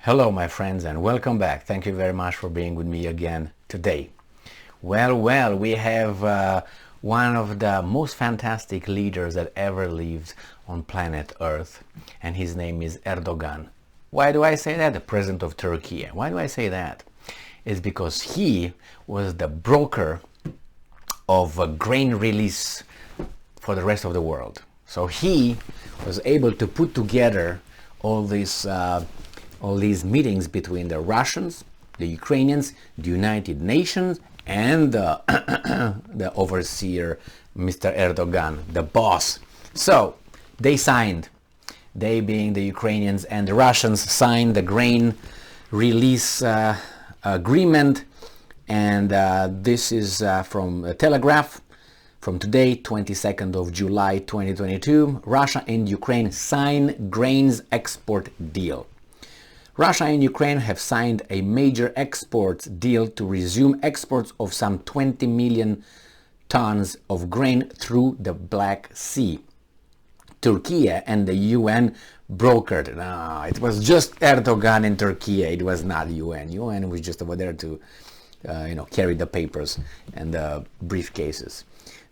Hello my friends and welcome back. Thank you very much for being with me again today. Well, we have one of the most fantastic leaders that ever lived on planet Earth, and his name is Erdogan. Why do I say that? The president of Turkey. Why do I say that? It's because he was the broker of a grain release for the rest of the world. So he was able to put together all these meetings between the Russians, the Ukrainians, the United Nations, and the overseer, Mr. Erdogan, the boss. So they being the Ukrainians and the Russians, signed the grain release agreement. And this is from a Telegraph from today, 22nd of July 2022. Russia and Ukraine sign grains export deal. Russia and Ukraine have signed a major exports deal to resume exports of some 20 million tons of grain through the Black Sea. Turkey and the UN brokered. No, it was just Erdogan and Turkey. It was not UN. UN was just over there to, carry the papers and the briefcases.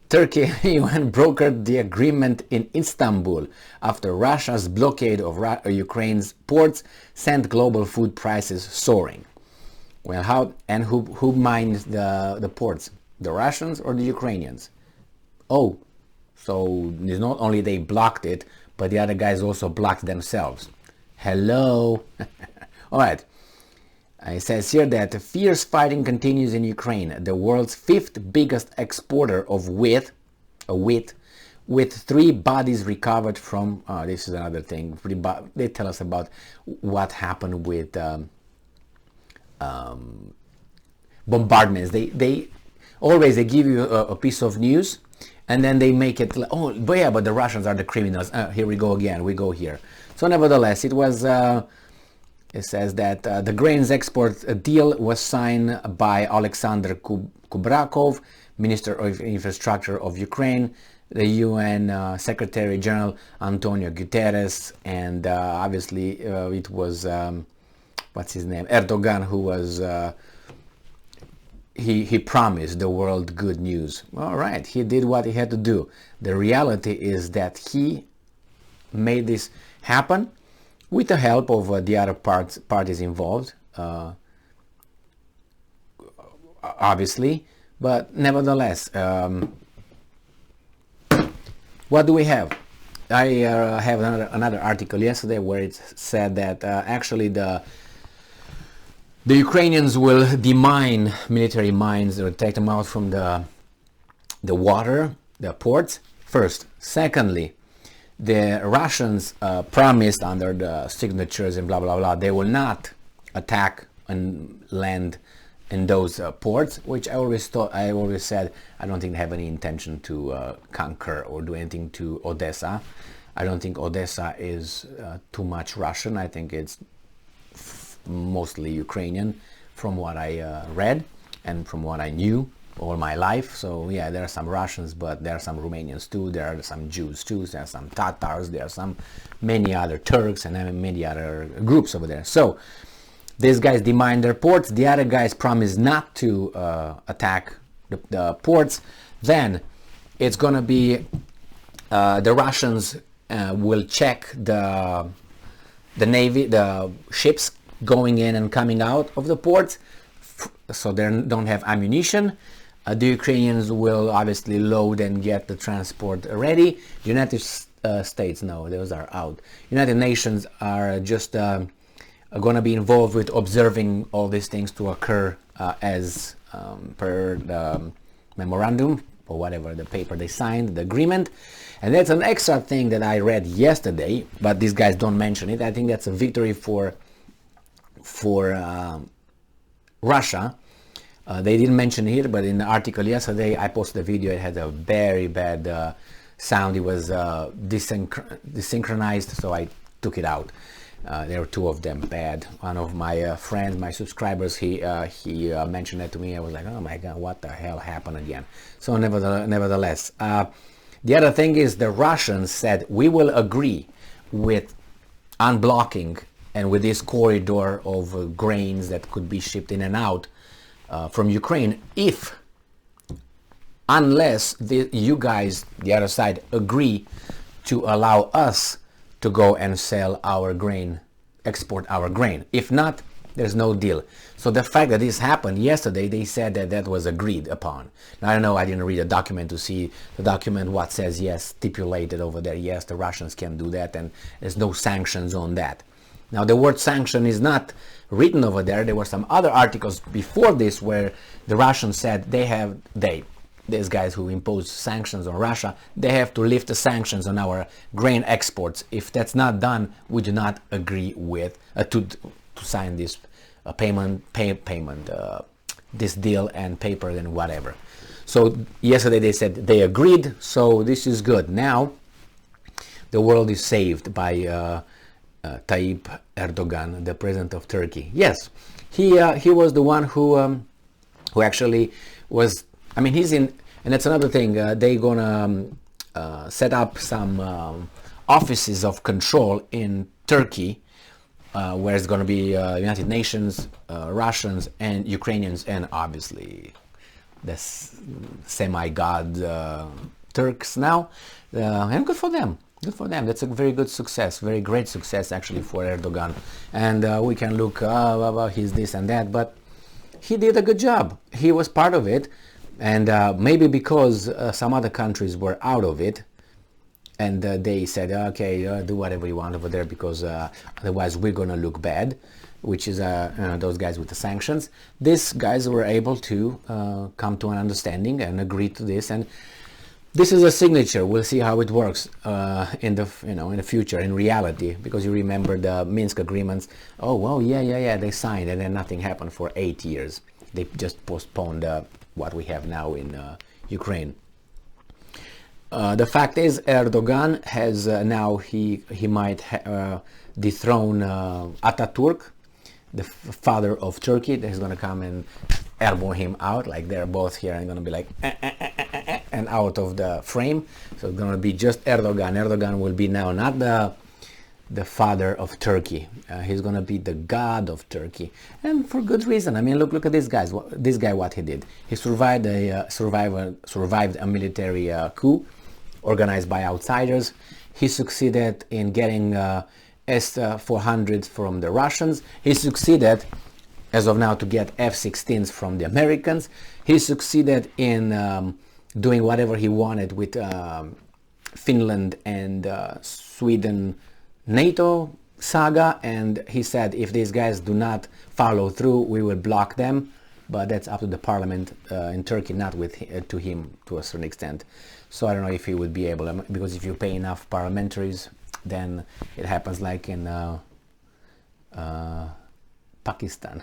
Turkey and UN brokered the agreement in Istanbul after Russia's blockade of Ukraine's ports sent global food prices soaring. Well, who mines the ports? The Russians or the Ukrainians? Oh, so it's not only they blocked it, but the other guys also blocked themselves. Hello. All right. It says here that fierce fighting continues in Ukraine, the world's fifth biggest exporter of wheat, with 3 bodies recovered from, this is another thing, they tell us about what happened with bombardments. They always give you a piece of news, and then they make it, but the Russians are the criminals. Here we go again, we go here. So nevertheless, it was... It says that the grains export deal was signed by Alexander Kubrakov, Minister of Infrastructure of Ukraine, the UN Secretary General Antonio Guterres, and obviously it was, what's his name, Erdogan, who was, he promised the world good news. All right, he did what he had to do. The reality is that he made this happen with the help of the other parties involved, obviously, but nevertheless, what do we have? I have another article yesterday where it said that actually the Ukrainians will demine military mines or take them out from the water, the ports, first. Secondly, the Russians promised under the signatures and blah blah blah they will not attack and land in those ports, which I always said I don't think they have any intention to conquer or do anything to Odessa. I don't think Odessa is too much Russian. I think it's mostly Ukrainian from what I read and from what I knew all my life. So yeah, there are some Russians, but there are some Romanians too, there are some Jews too, there are some Tatars, there are many other Turks and many other groups over there. So these guys demine their ports, the other guys promise not to attack the ports. Then it's gonna be the Russians will check the navy, the ships going in and coming out of the ports, so they don't have ammunition. The Ukrainians will obviously load and get the transport ready. United States, no, those are out. United Nations are just going to be involved with observing all these things to occur as per the memorandum or whatever, the paper they signed, the agreement. And that's an extra thing that I read yesterday, but these guys don't mention it. I think that's a victory for Russia. They didn't mention it here, but in the article yesterday I posted a video. It had a very bad sound. It was desynchronized, so I took it out. There were 2 of them bad. One of my friends, my subscribers, he mentioned that to me. I was like, oh my god, what the hell happened again? So nevertheless, the other thing is the Russians said we will agree with unblocking and with this corridor of grains that could be shipped in and out from Ukraine, unless you guys, the other side, agree to allow us to go and sell our grain, export our grain. If not, there's no deal. So the fact that this happened yesterday, they said that that was agreed upon. Now, I don't know, I didn't read the document to see the document, what says, yes, stipulated over there, yes, the Russians can do that, and there's no sanctions on that. Now, the word sanction is not written over there. There were some other articles before this where the Russians said these guys who impose sanctions on Russia, they have to lift the sanctions on our grain exports. If that's not done, we do not agree with to sign this this deal and paper and whatever. So yesterday they said they agreed, so this is good. Now the world is saved by Tayyip Erdogan, the president of Turkey. Yes, he was the one who actually was. I mean, he's in, and that's another thing. They're gonna set up some offices of control in Turkey, where it's gonna be United Nations, Russians, and Ukrainians, and obviously the semi-god Turks now. And good for them. Good for them. That's a very good success, very great success actually for Erdogan. And we can look, he's this and that, but he did a good job. He was part of it. And maybe because some other countries were out of it, and they said, okay, do whatever you want over there, because otherwise we're going to look bad, which is those guys with the sanctions. These guys were able to come to an understanding and agree to this, and this is a signature. We'll see how it works in the future, in reality, because you remember the Minsk agreements. Oh, well, yeah, they signed, and then nothing happened for 8 years. They just postponed what we have now in Ukraine. The fact is, Erdogan has now he might dethrone Ataturk, the father of Turkey. He's going to come and elbow him out, like they're both here, and going to be like and out of the frame. So it's going to be just Erdogan. Erdogan will be now not the father of Turkey. He's going to be the god of Turkey, and for good reason. I mean, look at this guy. What he did. He survived a military coup organized by outsiders. He succeeded in getting S-400s from the Russians. He succeeded, as of now, to get F-16s from the Americans. He succeeded in doing whatever he wanted with Finland and Sweden NATO saga, and he said if these guys do not follow through, we will block them. But that's up to the parliament in Turkey, not to him to a certain extent. So I don't know if he would be able, because if you pay enough parliamentaries, then it happens like in Pakistan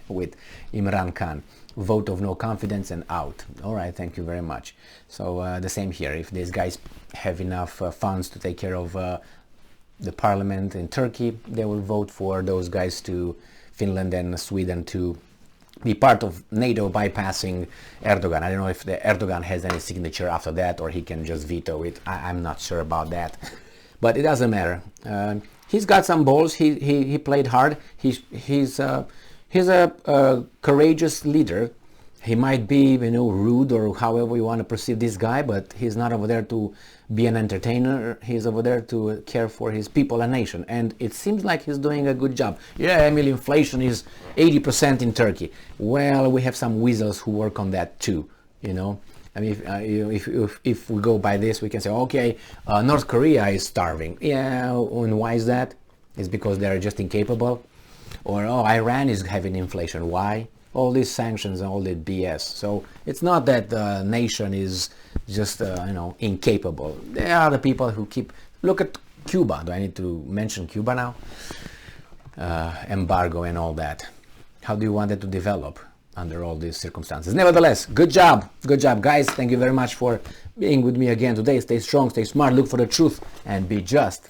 with Imran Khan. Vote of no confidence and out. All right, thank you very much. So the same here. If these guys have enough funds to take care of the parliament in Turkey, they will vote for those guys to Finland and Sweden to be part of NATO, bypassing Erdogan. I don't know if the Erdogan has any signature after that, or he can just veto it. I'm not sure about that, but it doesn't matter. He's got some balls. He played hard. He's a courageous leader. He might be, rude or however you want to perceive this guy, but he's not over there to be an entertainer. He's over there to care for his people and nation. And it seems like he's doing a good job. Yeah, Emil, inflation is 80% in Turkey. Well, we have some weasels who work on that too, I mean, if we go by this, we can say, okay, North Korea is starving. Yeah, and why is that? It's because they're just incapable. Or, Iran is having inflation. Why? All these sanctions and all that BS. So it's not that the nation is just, incapable. There are the people who look at Cuba. Do I need to mention Cuba now? Embargo and all that. How do you want it to develop under all these circumstances? Nevertheless, good job, guys. Thank you very much for being with me again today. Stay strong, stay smart, look for the truth, and be just.